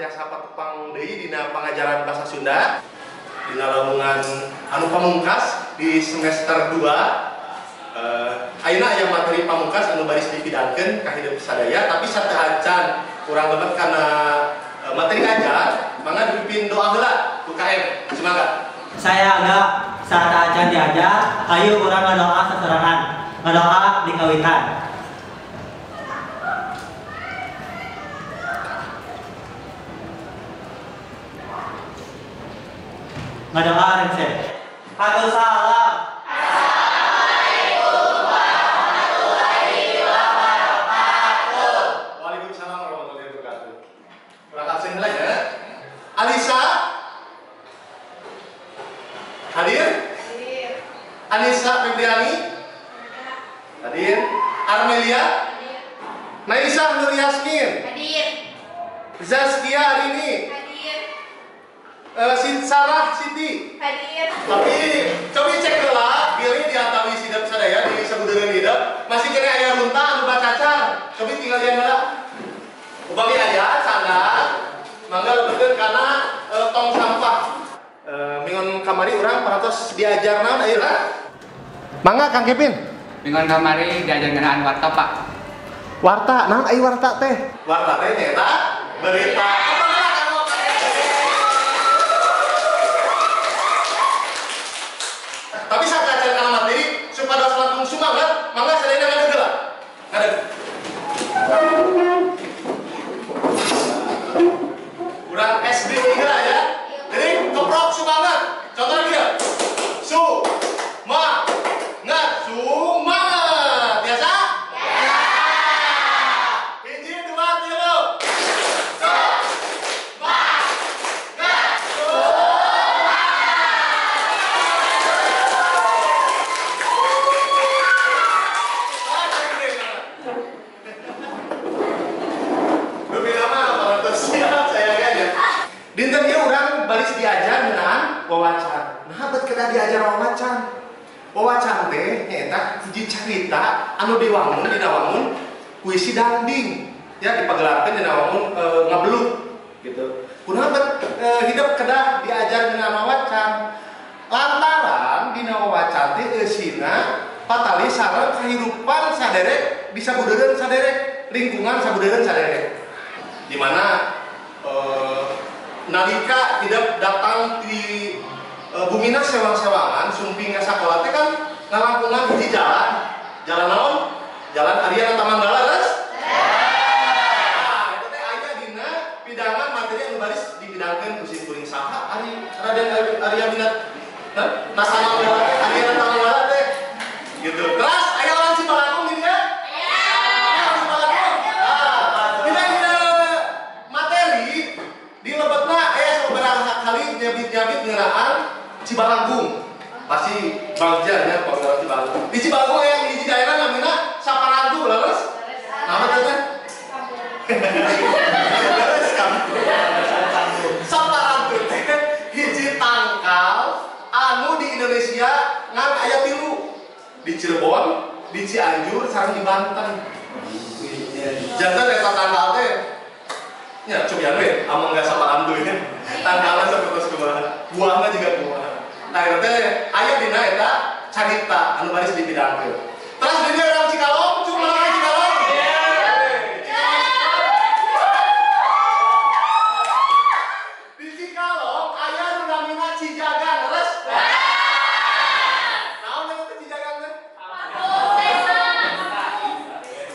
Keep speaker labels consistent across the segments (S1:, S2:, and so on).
S1: tiasa patepang deui dina pangajaran bahasa Sunda dina lelungan anu pamungkas di semester 2. Ayeuna aya materi pamungkas anu baris dipidangkeun ka hidup sadaya, tapi sateuacan urang lebet kana materi ngajar mangga dipimpin doa heula ku KM. Semangat.
S2: Saya agak saat ajan diajar, ayo orang ngadoa seserangan, ngadoa di kawitan. Ngadoa rengse. Aku salam.
S1: Assalamualaikum warahmatullahi wabarakatuh. Waalaikumsalam warahmatullahi wabarakatuh. Urang absen heula ya. Alisa hadir? Hadir. Anissa Febriani? Hadir. Armelia? Hadir. Naisa Nur Yasmin? Hadir. Zaskia Arini? Hadir. Sarah Siti? Hadir. Tapi coba cek heula bilih di antawi sidap sadaya di sabudeureuh hidup masih kena aya runta anu bacacar. Coba tinggal lihat heula. Upami aya cadar mangga lebetkeun kana tong sampah. Mingon kamari urang parantos diajar naon ayeuna? Mangga Kang Kevin.
S3: Mingon kamari diajar ngeunaan warta, Pak.
S1: Warta, naon aya warta teh? Warta teh nyata berita. Tapi saat ajar kana materi supados langkung sumangat, mangga sadayana ngadeg heula. Ngadeg. Urang SD heula ya. Jadi keprok sumangat. Contoh dia. Su ma ngat sumangat. Biasa? Biasa. Hiji dua tilu. Su ma ngat sumangat. Lebih lama apa siap saya aja. Dinten ieu urang baris diajar ngeunaan wawacan. Nah, bet kada diajar wawacan. Wawacan teh nyaeta hiji carita anu diwangun dina wangun puisi dangding. Ya dipagelarkeun dina wangun ngabelut gitu. Kunaha bet hidup kedah diajar ngeunaan wawacan. Lantaran dina wawacan teh eusina patali sareng kahirupan saderek di sabudeureuh saderek, lingkungan sabudeureuh saderek. Di mana nalika hidup datang di bumina sewang-sewangan sumping sakola teh kan ngalangkungan hiji jalan naon? Jalan Arya Tamanggala res? Eta teh aya dina pidangan materi anu baris dipidangkeun ku kuring saha ari Raden Arya Minat Nasamanggala teh Arya Tamanggala teh gitu. Terus aya orang Cibalangkung di dieu? Aya Cibalangkung. Dina materi di lebetna aya sabaraha kali nyabit-nyabit ngeunaan Cibalangkung. Pasti bagjanya panggilan Cibalangkung. Di Cibalangkung aya hiji daerah namina Saparantu, leres? Nama teh teh? Leres kampung. Saparantu teh hiji tangkal anu di Indonesia ngan aya 3. Di Cirebon, di Cianjur, sareng di Banten. Jantan eta tangkal teh nya cobian we amang gak Saparantu ini. Tangkalan sapertos kumaha. Buahna juga kumaha. Nah eta teh aya dina eta carita anu baris dipidangkeun. Terus di dieu urang Cikalong, cuma lagi Cikalong. Di Cikalong aya nu namina Cijagang, leres? Naon eta Cijagang teh?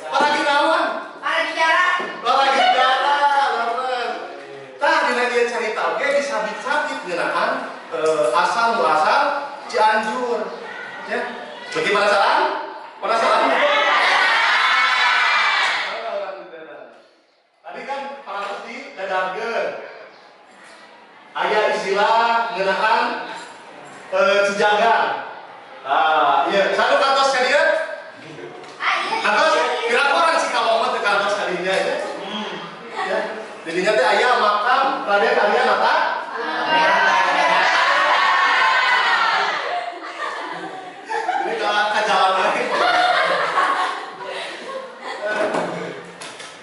S1: Paragi naon? Paragi jarak. Paragi jarak, leres. Tah dina dieu carita oge disabit-sabit ngeunaan asal muasal Cianjur. Ya. Bagi penasaran? Penasaran? Tadi kan parantos di dadargeun. Aya istilah ngeunaan Cijagang. Nah, ieu sanu kantos ka dieu? Kantos kira orang Cikalong mah teu kantos ka dinya ya. Ya. Di dinya teh aya makam Raden Arya Nata. Ini ka jalan lagi.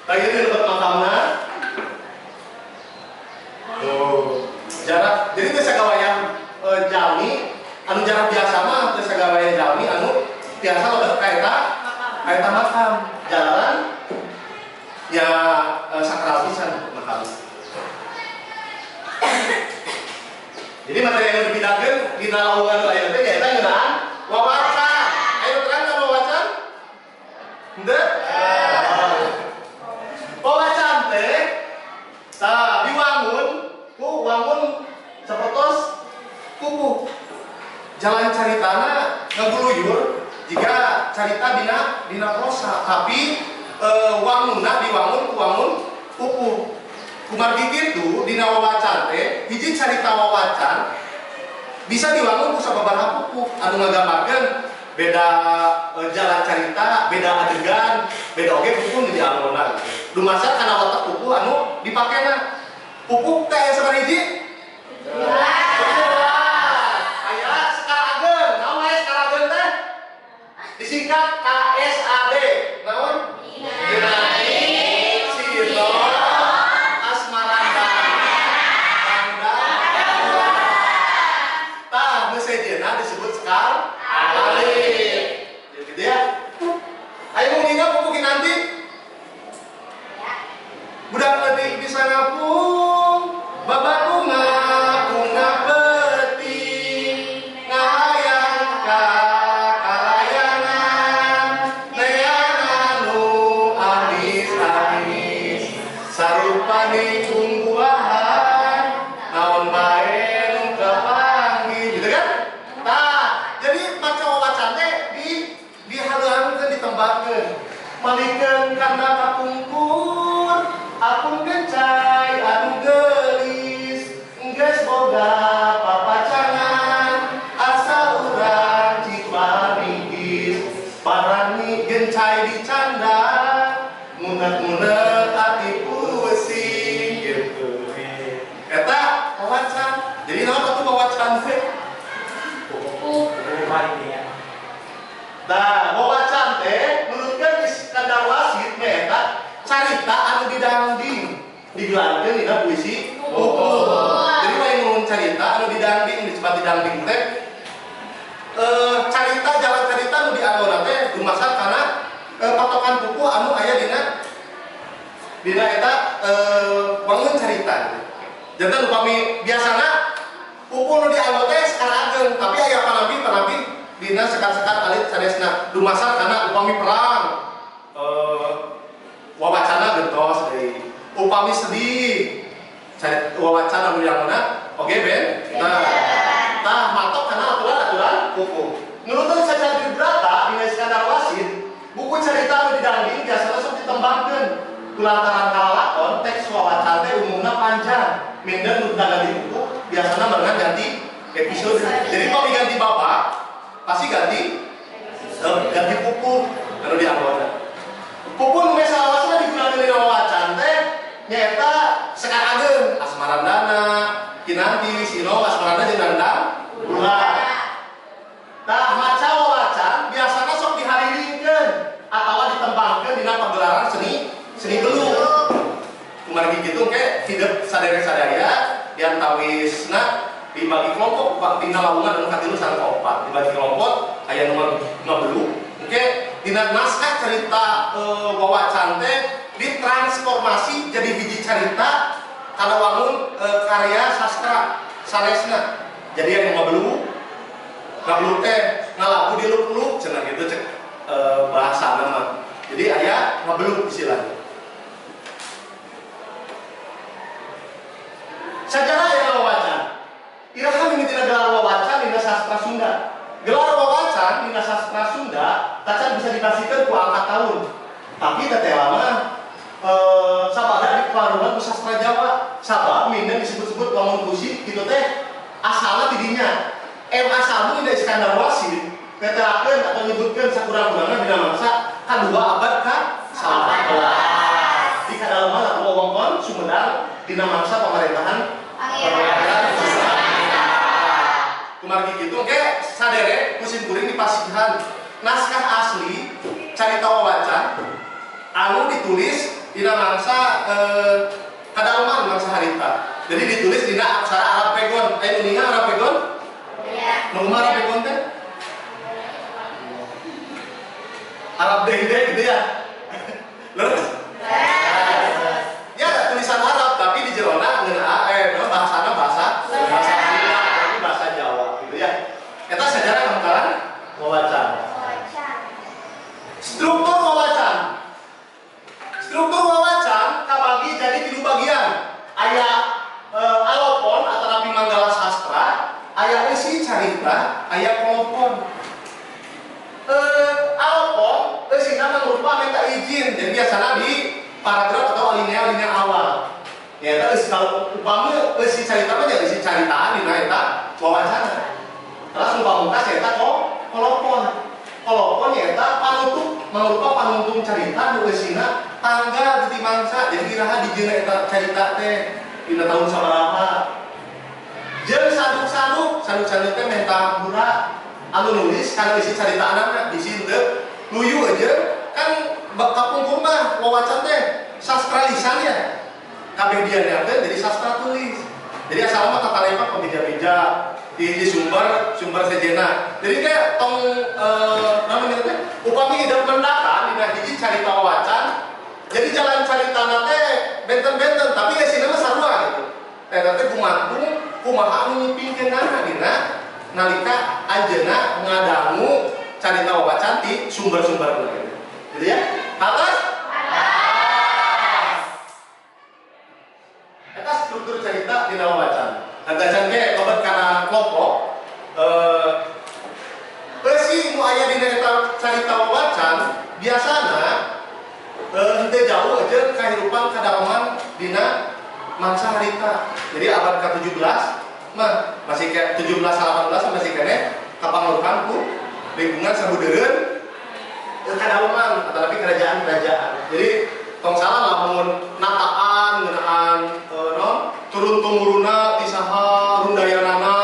S1: Lagi di tempat makamna. metode kaita makam jalan ya sakral pisan makam. Jadi materi yang dibidakeun dina lawuhan aya teh nyaeta ngeunaan wawacan. Ayo terangkan wawacan? Henteu? Wawacan teh diwangun ku wangun sapertos kuku. Jalan caritana ngaguluyur jika carita dina prosa, tapi wangunna diwangun ku wangun kuku. Kumargi kitu dina wawacan teh hiji carita wawacan bisa diwangun ku sababaraha kuku anu nggambarkeun beda jalan carita, beda adegan, beda oge kuku di dianggona. Dumasar kana watak kuku anu dipakena. Kuku teh sabariji? Aya skalageun. Naon aya skalageun teh? Disingkat KSAD. Naon? Disebut skal alif. Gitu ya. Ayo mengingat pupukin nanti. Budak letik bisa ngapung, bababunga, bunga peti, ngayang kalayangan, neangan nu anis-anis, sarupani ungguahan, naon bae nu kepanggih, gitu kan? Nah, jadi maca wawacan teh dihaluankeun ditembakkeun. Malikeun kana kapungkur, apung gencay anu geulis, geus boga papacangan, asa urang cipta ningis, parani gencay dicanda, munet-munet ati pusing gitu. Eta wawacan. Jadi naon atuh wawacan teh? Nah, wawacan teh menurutkan Iskandar Wasit eta carita anu didangding digelarkeun dina puisi buku. Jadi lain mun carita anu didangding disebut didangding teh carita jalan carita anu dianggona teh dumasar kana patokan buku anu aya dina eta wangun carita. Janten upami biasana buku anu dianggona teh skalageun, tapi aya panabi dina sekat-sekat alit sanesna dumasar kana upami perang wawacana gentos deui upami sedih wawacana anu dianggona oge ben tah matok kana aturan buku nurutkeun sacara Dibrata dina Iskandar Wasit buku carita anu didangding biasana sok ditembangkeun kulantaran kalalakon teks wawacan teh umumna panjang menden nu diganti buku biasana merenang ganti episode. Jadi kalau diganti bapak pasti ganti buku anu dianggona. Buku nu salawasna digunakeun dina wawacan teh nyaeta sekarageun Asmarandana, Kinanti, Sino, Asmaranda jeung Nandang Bulan. Tah maca wawacan biasana sok dihariringkeun atawa ditembangkeun dina pagelaran seni geluh. Kumargi kitu ke hidup sadaya-sadaya diantawisna dibagi kelompok dina lawungan anu katilu sareng kaopat dibagi kelompok aya nu ngabelu oke dina naskah carita wawacan teh ditransformasi jadi hiji carita kana wangun karya sastra sanesna jadi anu ngabelu teh ngalagu diluk-luk cenah kitu cek bahasana mah jadi aya ngabelu istilahna sajarah aya wawacan. Iraha mimiti gelar wawacan dina sastra Sunda. Gelar wawacan dina sastra Sunda tacan bisa dipasikeun ku angka tahun. Tapi teh lama sabada dipengaruhan ku sastra Jawa. Sabab minden disebut-sebut wangun puisi kitu teh asalna ti dinya. Asalna dina Iskandar Wasit netelakeun atau nyebutkeun sakurang-kurangna dina mangsa kadua abad ka 19. Di kadalaman atau wewengkon Sumedang dina mangsa pemerintahan kumargi kitu oke sadere musim kuring dipasihan naskah asli carita wawacan anu ditulis dina mangsa kadalaman mangsa harita jadi ditulis dina aksara Arab Pegon aya nu ningal Arab Pegon? Iya. Nu kumaha Arab Pegon teh? Arab deh gitu ya. Terus? Ya ada tulisan Arab tapi di jerona ngeunaan bahasana bahasa Sunda, tapi bahasa Jawa gitu ya. Eta sejarah kemungkaran wawacan. Struktur wawacan. Struktur wawacan kabagi jadi 3 bagian. Aya alopon atau manggala sastra, aya isi carita, aya kolopon. Alopon isina mangrupa minta izin. Jadi biasanya di paragraf atau alinea awal. Ya terus kalau upami isi carita mah jadi isi caritaan dina eta wawancara. Terus muka-muka eta kolopon. Kolopon eta panutup mangrupa panuntung carita nu isina tanggal di mangsa. Jadi kiraha dijieuna eta carita teh dina tahun sabaraha. Jeung saduk-saduk teh menta hura anu nulis kana isi caritaanna di situ teu luyu aja kan kapungkur mah wawacan teh sastra lisan ya. Kabeh diana teh jadi sastra tulis. Jadi asal mah tatalepa pemeja-meja di sumber sejenna. Jadi kayak tong namanya teh upami hidup mendakan dina hiji carita wawacan. Jadi jalan caritana teh benten-benten tapi geusina mah sarua gitu. Eta teh kumaha anu nyipingkeunana dina nalika ajeuna ngadangu carita wawacan di sumber-sumber gitu. Gitu ya? Atas? Eta struktur carita dina wawacan. Agacan ge lobat kana kelompok beusi nu aya dina eta carita wawacan biasana henteu jauh aja kahirupan kadalaman dina mangsa harita. Jadi abad ke-17 mah masih kayak 17-18 masih kene kapanguruhan ku lingkungan sabudeureun kadalaman atau kerajaan-kerajaan. Jadi tong salah lamun nataan ngeunaan turun-tumuruna ti saha rundayanana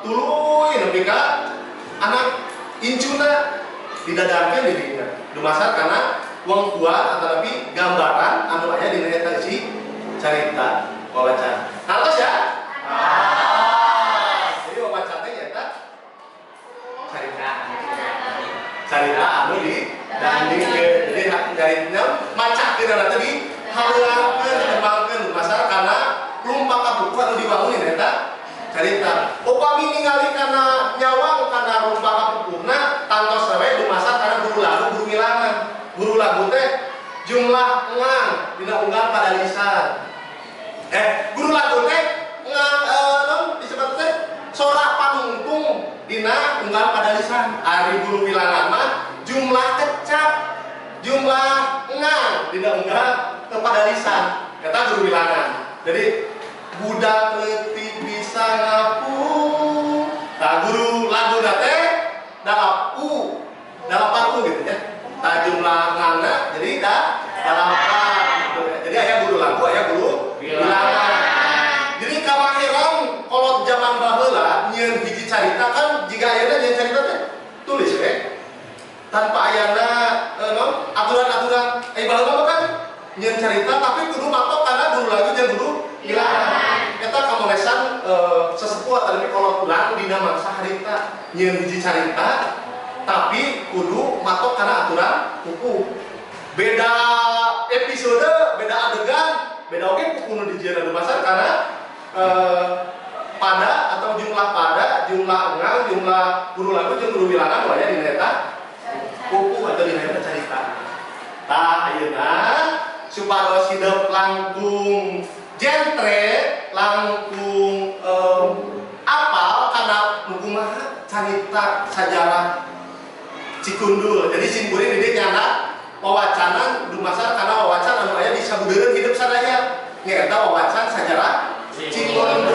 S1: tuluy nepi ka anak incuna didadarkeun di dieu. Dumasar kana uang kuat atau gambaran anu aya dina eta isi carita wawacan. Hartos ya? Jadi wawacan teh eta carita anu didandingkeun. Jadi carita macakeun anu tadi hareulakeun kembangkeun dumasar kana lumpak ka buku anu dibangunin eta carita. Upami ningali kana nyawang kana lumpak ka bukuna tantos we dumasar kana guru lagu guru wilangan. Guru lagu teh jumlah ngang dina unggal pada lisan. Guru lagu teh ngang disebut teh sorak panungtung dina unggal pada lisan. Ari guru wilangan mah jumlah kecap, jumlah ngang dina unggal pada lisan. Kata guru wilangan. Jadi budak leutik bisa ngapu. Nah guru lagu teh dalapan gitu ya. Jumlah ngana jadi dalapan gitu ya. Jadi aya guru lagu, aya guru wilangan. Jadi kamahiran kolot zaman baheula nyieun hiji carita kan jika ayeuna nyieun carita teh tulis we. Tanpa ayana aturan-aturan baheula kan nyieun carita tapi kudu matok kana guru lagu jeung guru wilangan. Eta kamolesan sesepuh tapi kolot ulang dina mangsa harita nyieun hiji carita tapi kudu matok karena aturan hukum. Beda episode, beda adegan, beda oke buku nu dijieun dumasar karena pada atau jumlah pada, jumlah engang, jumlah guru lagu jeung guru wilangan aya dina eta buku atau dina eta carita. Tah ayeuna supados hidup langkung jentre, langkung apal kana kumaha carita sajarah Cikundul. Jadi simbolnya didik nyana wawacanan dumasar karena wawacan anu aya di sabudeureun hidup sadaya. Nya eta wawacan sajarah Cikundul.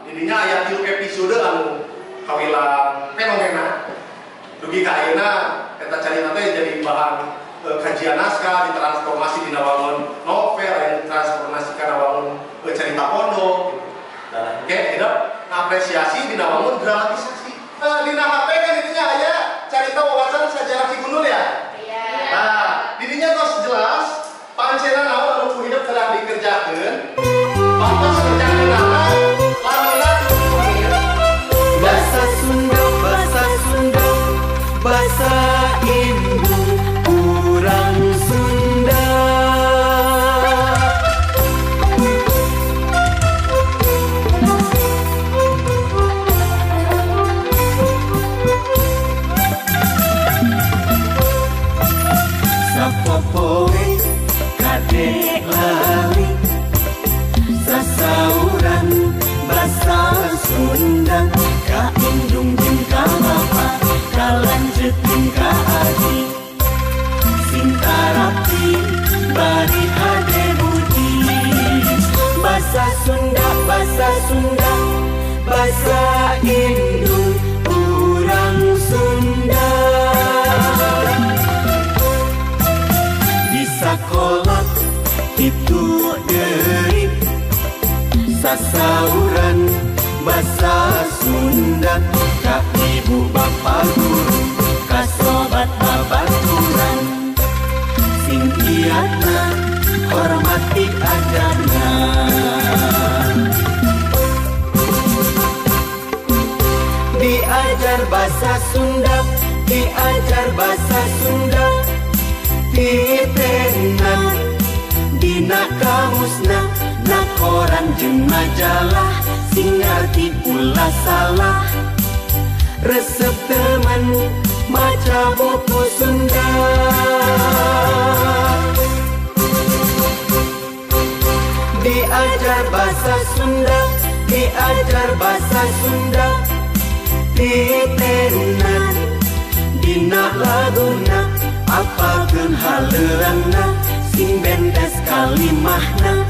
S1: Didinya aya 3 episode anu kawilang fenomena. Dugi ka ayeuna eta carita teh jadi bahan kajian naskah, ditransformasi dina wangun novel, ditransformasi kana wangun carita pondok. Oke, hidup ngapresiasi dina wangun dramatisasi. Dina HP kan intinya aya carita wawacan sajarah Cikundul ya? Iya. Nah, didinya tos jelas pancena naon anu ku hidup telah dikerjakeun. Pantos kerjakeunana lamina
S4: bahasa Sunda, bahasa Indo. kadek lali sasauran basa Sunda ka indung jeung ka bapa ka lanjut jeung ka adi sintarati bari hade budi basa Sunda basa indung urang Sunda di sakola itu deui sasauran basa Sunda ka ibu bapa guru ka sobat babaturan sing kiatna hormati ajarna diajar bahasa Sunda diajar bahasa Sunda ditenan dina kamusna na koran jeung majalah sing ngarti ulah salah resep temen maca buku Sunda diajar bahasa Sunda diajar bahasa Sunda ditenan dina laguna apakeun haleungna sing bendes kalimahna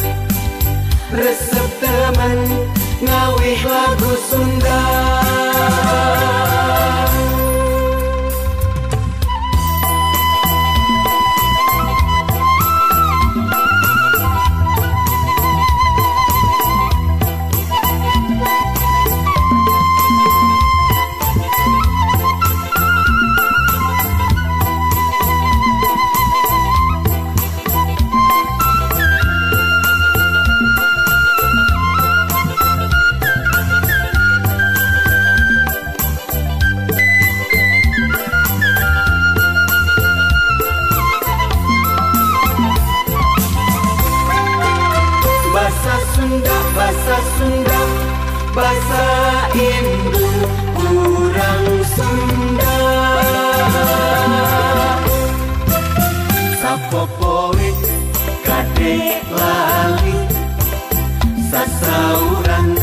S4: resep temen ngawih lagu Sunda bahasa Sunda bahasa indung urang Sunda sapopoe kadek lali sasauran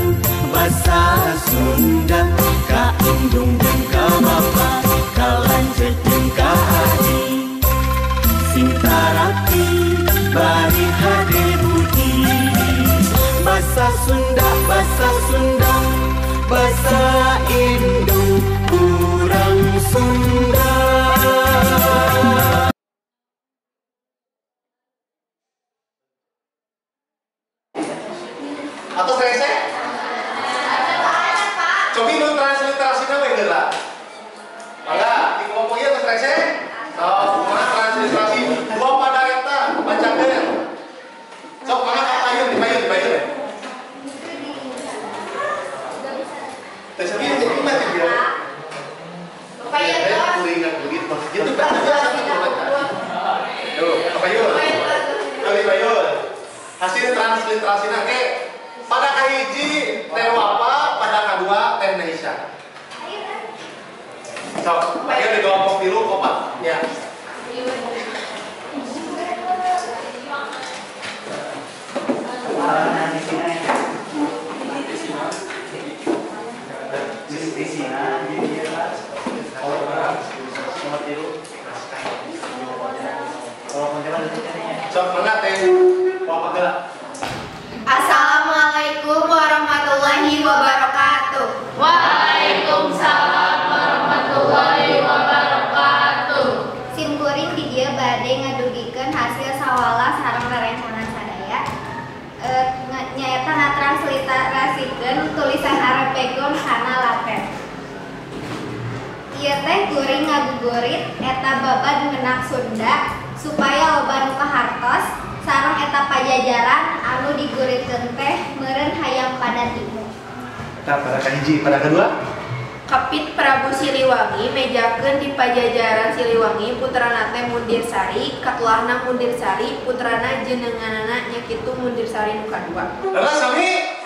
S4: bahasa Sunda ka indung jeung ka bapa ka lanceuk jeung ka adi sing tarati bari hade budi bahasa Sunda bahasa indung urang Sunda
S1: Atau saya cobi nu transliterasina we geura mangga di kelompok ieu geus rese sok kumaha transliterasi dua padareta bacakeun sok mangga kapayun dipayun Terus ini mati dia. Kapayun kuringan begitu. Gitu kan biasa tuh, kapayun. Hasil transliterasina ke pada kahiji teh wapa, pada kadua teh Indonesia. Sok, ayo di kelompok biru kopat. Ya.
S5: Assalamualaikum warahmatullahi wabarakatuh.
S6: Waalaikumsalam warahmatullahi wabarakatuh.
S5: Simkuring di dieu bade ngadugikeun hasil sawalah sareng rerencangan sadaya. Nyaeta ngatransliterasikeun tulisan Arab Pegon kana Latin. Ieu teh kuring ngagugurit eta babad ngeunah Sunda supaya loba nu kahartos sareng eta pajajaran anu diguritkeun teh meureun hayang pada timu.
S1: Eta pada kahiji, pada kedua
S6: Kapit Prabu Siliwangi mejakeun di pajajaran Siliwangi putrana teh Mundirsari, katulahna Mundirsari, putrana jenenganana nya kitu Mundirsari nu kadua.
S1: Terus sami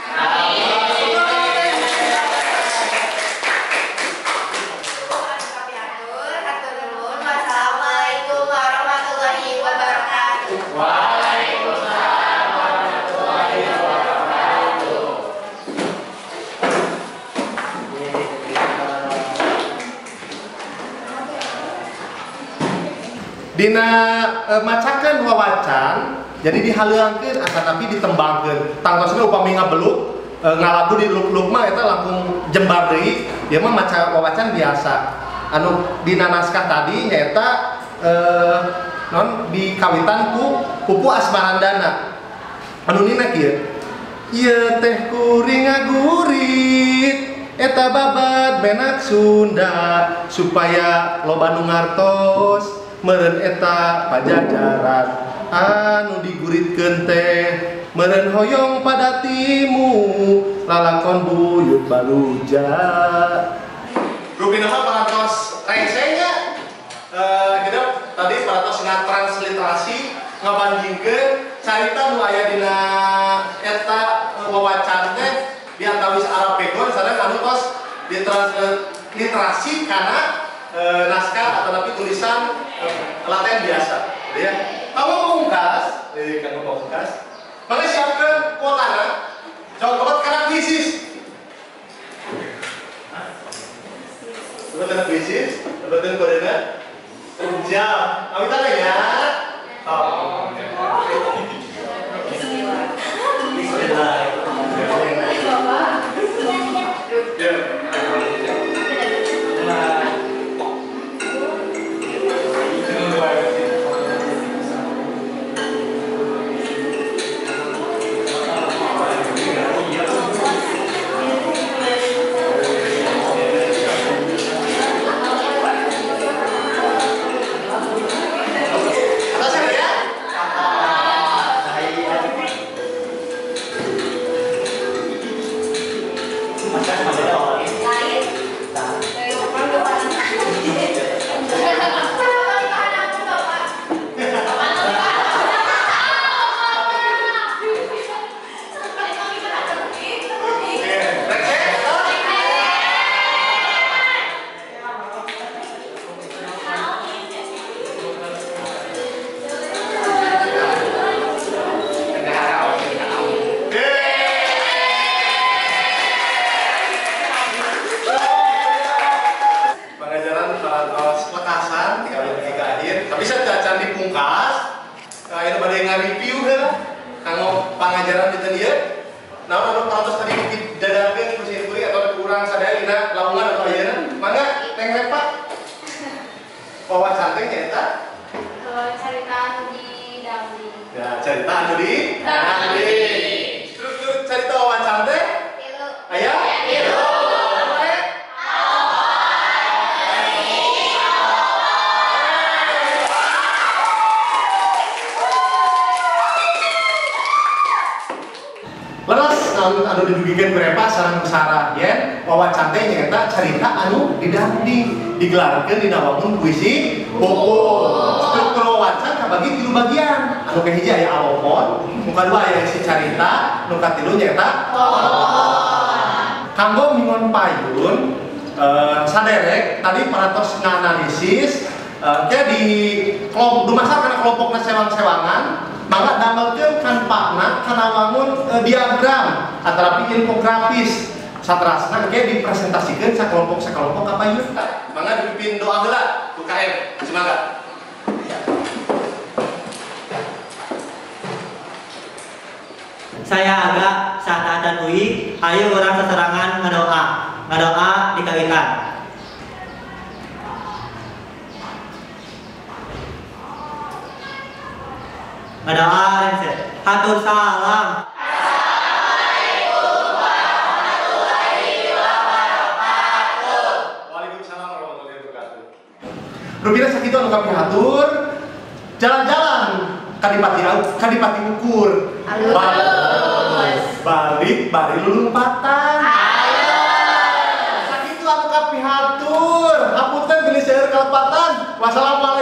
S5: Wassalamualaikum warahmatullahi wabarakatuh.
S6: Waalaikumsalam
S1: dina macakeun wawacan jadi dihaleuangkeun asa tapi ditembangkeun tangtosna upami ngabeluk ngalagu di luk-luk mah eta langkung jembar deui ieu mah maca wawacan biasa anu dina naskah tadi nyaeta non dikawitan ku Pupu Asmarandana anu nina kieu ieu teh kuring ngagurit eta babat benak Sunda supaya loba nu ngartos meureun eta pajajaran anu diguritkeun teh meureun hoyong pada timu lalakon buyut baluja. Rupina mah parantos rensenya hidup tadi parantos ngatransliterasi ngabandingkeun carita nu aya dina eta wawacan teh diantawis Arab pegon sareng anu tos ditransliterasi kana naskah atau tapi tulisan Latin biasa ya. Kamu pamungkas, kamu pamungkas mana siapkan kuotana coba karena krisis coba karena krisis betul kodenya jam kami tanya ya anu didugikan berepa sareng Sarah ya wawacan teh nyaeta carita anu didanding digelarkeun dina wangun puisi Popo. Struktur wawacan kabagi 3 bagian anu kahiji aya awopon nu kadua aya si carita nu katilu nyaeta kanggo mingon payun saderek tadi parantos nganalisis ke di kelompok dumasar kana kelompokna sewang-sewangan mangga damelkeun kan pakna kana wangun diagram atau infografis saterasna ge dipresentasikan sakelompok kapayun mangga dipimpin doa heula ku KM semangat.
S2: Saya agak saat dan UI ayo orang seserangan ngadoa dikawitan. Ngadoa renset hatur salam.
S1: Rupina sakitu anu kami hatur jalan-jalan kadipati ukur balik bari lulumpatan sakitu anu kami hatur hapunten geus seueur kalepatan wassalamualaikum